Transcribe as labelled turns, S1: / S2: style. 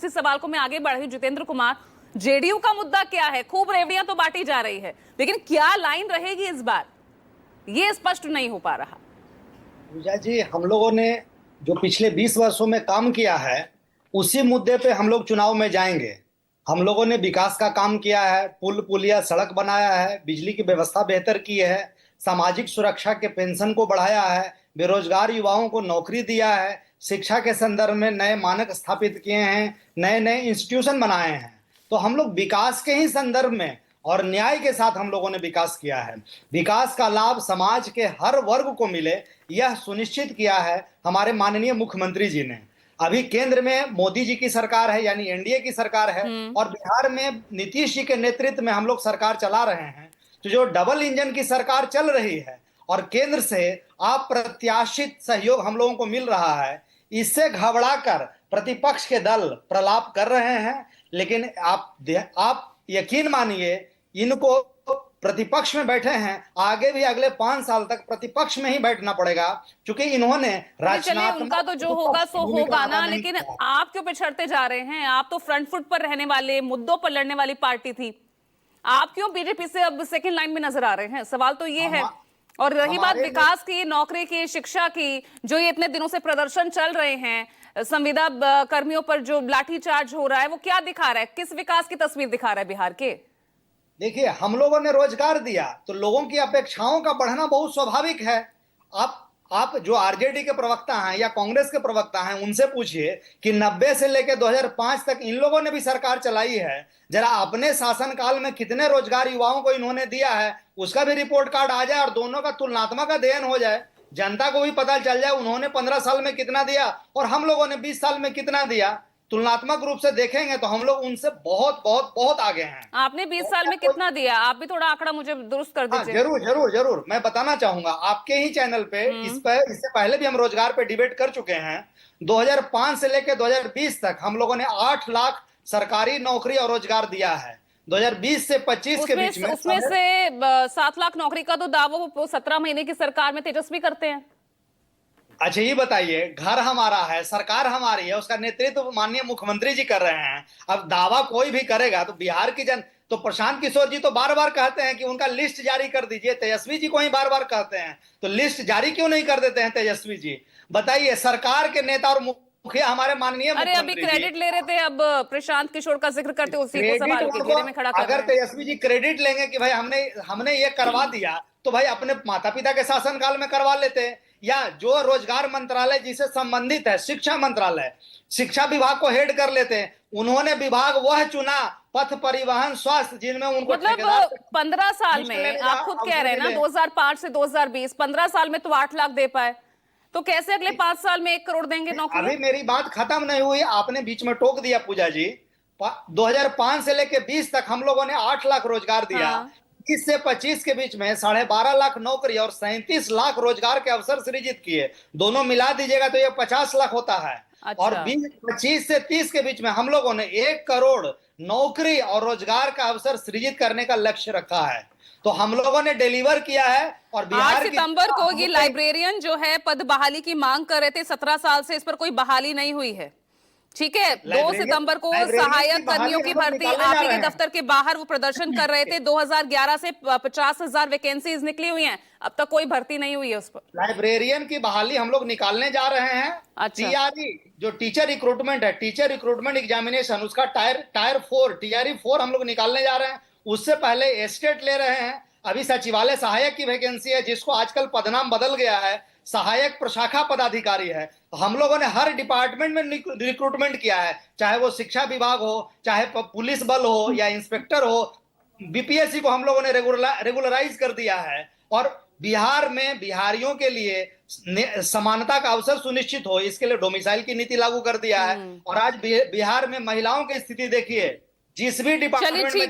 S1: इस सवाल को मैं आगे बढ़ रही हूं। जितेंद्र कुमार, जेडीयू का मुद्दा क्या है? खूब रेवड़ियां तो बांटी जा रही है, लेकिन क्या लाइन रहेगी इस बार, ये स्पष्ट नहीं हो पा रहा।
S2: पूजा जी, हम लोगों ने जो पिछले 20 वर्षों में काम किया है उसी मुद्दे पे हम लोग चुनाव में जाएंगे। हम लोगों ने विकास का काम किया है, पुल पुलिया सड़क बनाया है, बिजली की व्यवस्था बेहतर की है, सामाजिक सुरक्षा के पेंशन को बढ़ाया है, बेरोजगार युवाओं को नौकरी दिया है, शिक्षा के संदर्भ में नए मानक स्थापित किए हैं, नए नए इंस्टीट्यूशन बनाए हैं। तो हम लोग विकास के ही संदर्भ में और न्याय के साथ हम लोगों ने विकास किया है। विकास का लाभ समाज के हर वर्ग को मिले, यह सुनिश्चित किया है हमारे माननीय मुख्यमंत्री जी ने। अभी केंद्र में मोदी जी की सरकार है, यानी एनडीए की सरकार है, और बिहार में नीतीश जी के नेतृत्व में हम लोग सरकार चला रहे हैं। तो जो डबल इंजन की सरकार चल रही है और केंद्र से अप्रत्याशित सहयोग हम लोगों को मिल रहा है, इससे घबराकर प्रतिपक्ष के दल प्रलाप कर रहे हैं। लेकिन आप यकीन मानिए, इनको प्रतिपक्ष में बैठे हैं, आगे भी अगले 5 साल तक प्रतिपक्ष में ही बैठना पड़ेगा, क्योंकि इन्होंने
S1: रचनात्मक उनका तो जो होगा सो होगा ना। लेकिन आप क्यों पिछड़ते जा रहे हैं? आप तो फ्रंट फुट पर रहने वाले, मुद्दों पर लड़ने वाली पार्टी थी, आप क्यों बीजेपी से अब सेकंड लाइन में नजर आ रहे हैं? सवाल तो ये है। और रही बात विकास की, नौकरी की, शिक्षा की, जो ये इतने दिनों से प्रदर्शन चल रहे हैं, संविदा कर्मियों पर जो लाठीचार्ज हो रहा है, वो क्या दिखा रहा है? किस विकास की तस्वीर दिखा रहा है बिहार के?
S2: देखिए, हम लोगों ने रोजगार दिया तो लोगों की अपेक्षाओं का बढ़ना बहुत स्वाभाविक है। आप जो आरजेडी के प्रवक्ता हैं या कांग्रेस के प्रवक्ता हैं, उनसे पूछिए कि 90 से लेकर 2005 तक इन लोगों ने भी सरकार चलाई है, जरा अपने शासनकाल में कितने रोजगार युवाओं को इन्होंने दिया है उसका भी रिपोर्ट कार्ड आ जाए और दोनों का तुलनात्मक अध्ययन हो जाए, जनता को भी पता चल जाए उन्होंने 15 साल में कितना दिया और हम लोगों ने 20 साल में कितना दिया। तुलनात्मक रूप से देखेंगे तो हम लोग उनसे बहुत बहुत बहुत आगे हैं।
S1: आपने 20 साल में कितना दिया? आप भी थोड़ा आंकड़ा मुझे दुरुस्त कर दीजिए।
S2: जरूर जरूर जरूर, मैं बताना चाहूंगा आपके ही चैनल पे। इससे पहले भी हम रोजगार पे डिबेट कर चुके हैं। 2005 से लेकर 2020 तक हम लोगों ने 8 लाख सरकारी नौकरी और रोजगार दिया है। 2020 से 25 के बीच में
S1: उसमें से 7 लाख नौकरी का तो दावा वो 17 महीने की सरकार में तेजस्वी करते हैं।
S2: अच्छा, ये बताइए, घर हमारा है, सरकार हमारी है, उसका नेतृत्व माननीय मुख्यमंत्री जी कर रहे हैं। अब दावा कोई भी करेगा तो बिहार की तो प्रशांत किशोर जी तो बार बार कहते हैं कि उनका लिस्ट जारी कर दीजिए, तेजस्वी जी को ही बार बार कहते हैं, तो लिस्ट जारी क्यों नहीं कर देते हैं तेजस्वी जी? बताइए, सरकार के नेता और मुखिया हमारे माननीय
S1: अरे अभी क्रेडिट ले रहे थे, अब प्रशांत किशोर का जिक्र करते उसी को सवाल के घेरे में खड़ा कर रहे हैं।
S2: अगर तेजस्वी जी क्रेडिट लेंगे कि भाई हमने ये करवा दिया, तो भाई अपने माता पिता के शासनकाल में करवा लेते हैं। या जो रोजगार मंत्रालय जिसे संबंधित है, शिक्षा मंत्रालय, शिक्षा विभाग को हेड कर लेते हैं। उन्होंने विभाग वह चुना, पथ परिवहन स्वास्थ्य, जिनमें उनको
S1: मतलब 15 साल में, आप खुद कह रहे हैं ना 2005 से 2020, 15 साल में तो 8 लाख दे पाए, तो कैसे अगले 5 साल में 1 करोड़ देंगे नौकरी?
S2: अभी मेरी बात खत्म नहीं हुई, आपने बीच में टोक दिया पूजा जी। 2005 से लेकर 20 तक हम लोगों ने 8 लाख रोजगार दिया। 20 से 25 के बीच में 12.5 लाख नौकरी और 37 लाख रोजगार के अवसर सृजित किए। दोनों मिला दीजिएगा तो ये 50 लाख होता है।
S1: अच्छा।
S2: और 25 से 30 के बीच में हम लोगों ने 1 करोड़ नौकरी और रोजगार का अवसर सृजित करने का लक्ष्य रखा है, तो हम लोगों ने डिलीवर किया है। और
S1: 8 सितंबर को ये लाइब्रेरियन जो है पद बहाली की मांग कर रहे थे, 17 साल से इस पर कोई बहाली नहीं हुई है। ठीक है, 2 सितंबर को सहायक कर्मियों की भर्ती आप ही के दफ्तर के बाहर वो प्रदर्शन कर रहे थे। 2011 से 50,000 वैकेंसीज निकली हुई हैं, अब तक कोई भर्ती नहीं हुई है उस पर।
S2: लाइब्रेरियन की बहाली हम लोग निकालने जा रहे हैं।
S1: अच्छा।
S2: टीआरई जो टीचर रिक्रूटमेंट है, टीचर रिक्रूटमेंट एग्जामिनेशन, उसका टायर 4 टीआरई 4 हम लोग निकालने जा रहे हैं। उससे पहले एस्टेट ले रहे हैं। अभी सचिवालय सहायक की वैकेंसी है, जिसको आजकल पदनाम बदल गया है, सहायक प्रशाखा पदाधिकारी है। तो हम लोगों ने हर डिपार्टमेंट में रिक्रूटमेंट किया है, चाहे वो शिक्षा विभाग हो, चाहे पुलिस बल हो या इंस्पेक्टर हो। बीपीएससी को हम लोगों ने रेगुलराइज कर दिया है। और बिहार में बिहारियों के लिए समानता का अवसर सुनिश्चित हो, इसके लिए डोमिसाइल की नीति लागू कर दिया है। और आज बिहार में महिलाओं की स्थिति देखिए, जिस भी डिपार्टमेंट में